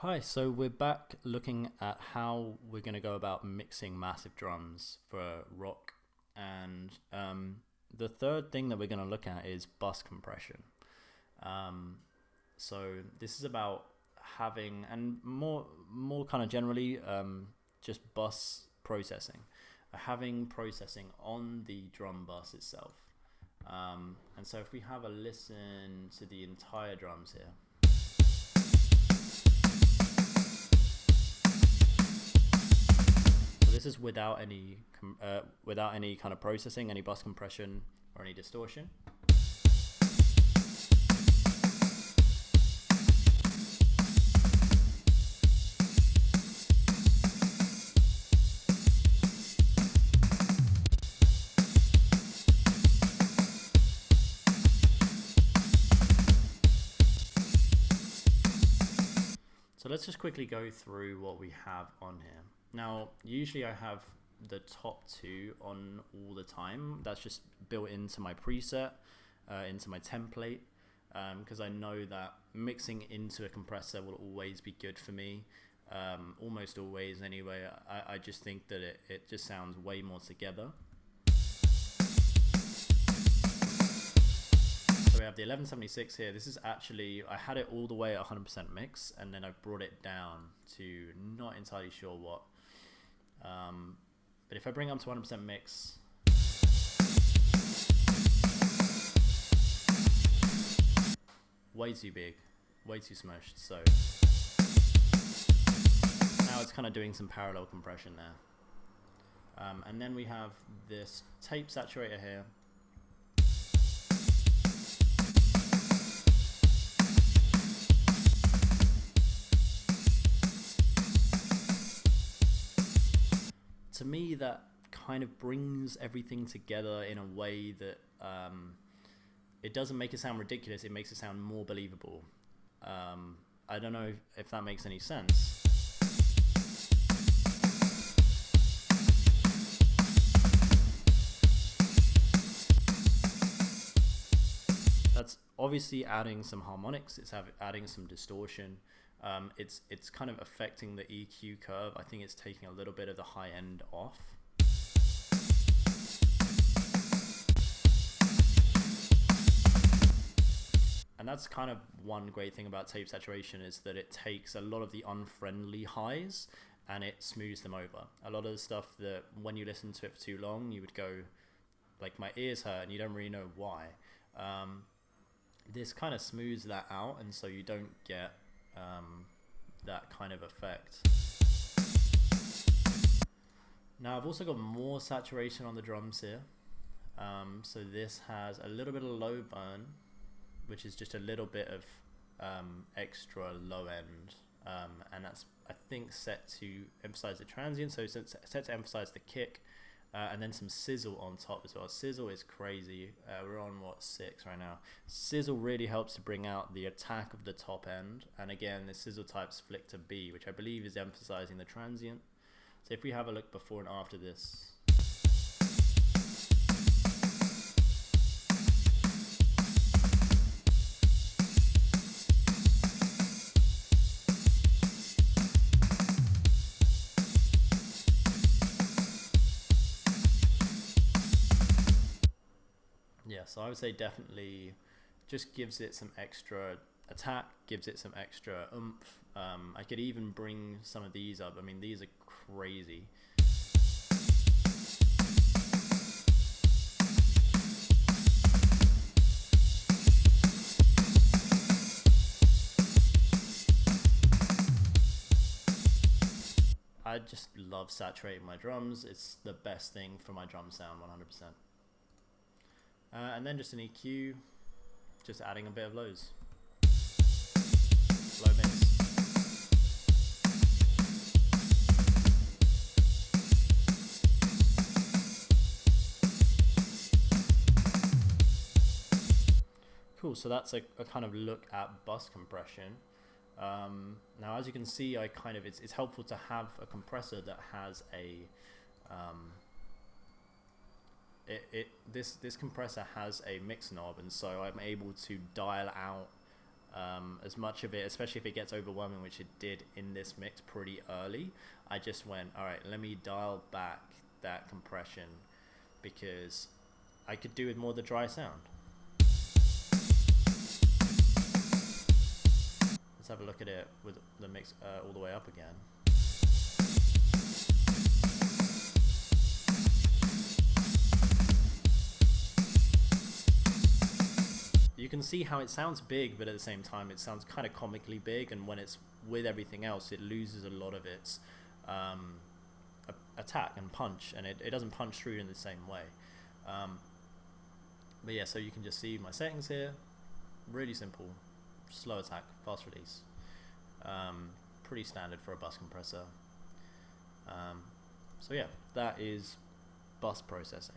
Hi, so we're back looking at how we're going to go about mixing massive drums for rock. And the third thing that we're going to look at is bus compression. Um, so this is about having, and more kind of generally, just bus processing, having processing on the drum bus itself. And so if we have a listen to the entire drums here. So this is without any kind of processing, any bus compression or any distortion. So let's just quickly go through what we have on here. Now, usually I have the top two on all the time. That's just built into my preset, into my template, because I know that mixing into a compressor will always be good for me. Almost always anyway. I just think that it just sounds way more together. So we have the 1176 here. This is actually, I had it all the way at 100% mix, and then I brought it down to not entirely sure what. But if I bring up to 100% mix, way too big, way too smushed. So now it's kind of doing some parallel compression there. And then we have this tape saturator here. To me, that kind of brings everything together in a way that it doesn't make it sound ridiculous. It makes it sound more believable. I don't know if that makes any sense. That's obviously adding some harmonics. It's adding some distortion. It's kind of affecting the EQ curve. I think it's taking a little bit of the high end off. And that's kind of one great thing about tape saturation, is that it takes a lot of the unfriendly highs and it smooths them over. A lot of the stuff that when you listen to it for too long, you would go, like, my ears hurt, and you don't really know why. This kind of smooths that out, and so you don't get that kind of effect. Now I've also got more saturation on the drums here. So this has a little bit of low burn, which is just a little bit of extra low end, and that's, I think, set to emphasize the transient, so it's set to emphasize the kick, and then some sizzle on top as well. Sizzle is crazy. We're on what, 6 right now. Sizzle really helps to bring out the attack of the top end, and again, the sizzle type's flick to B, which I believe is emphasizing the transient. So if we have a look before and after this. Yeah, so I would say definitely just gives it some extra attack, gives it some extra oomph. I could even bring some of these up. I mean, these are crazy. I just love saturating my drums. It's the best thing for my drum sound, 100%. And then just an EQ, just adding a bit of lows. Low mix. Cool, so that's a kind of look at bus compression. Now, as you can see, it's helpful to have a compressor that has a this compressor has a mix knob, and so I'm able to dial out as much of it, especially if it gets overwhelming, which it did in this mix pretty early. I just went, all right, let me dial back that compression because I could do with more of the dry sound. Let's have a look at it with the mix all the way up again. You can see how it sounds big, but at the same time it sounds kind of comically big, and when it's with everything else it loses a lot of its attack and punch, and it doesn't punch through in the same way. But yeah, so you can just see my settings here. Really simple, slow attack, fast release. Pretty standard for a bus compressor. So yeah, that is bus processing.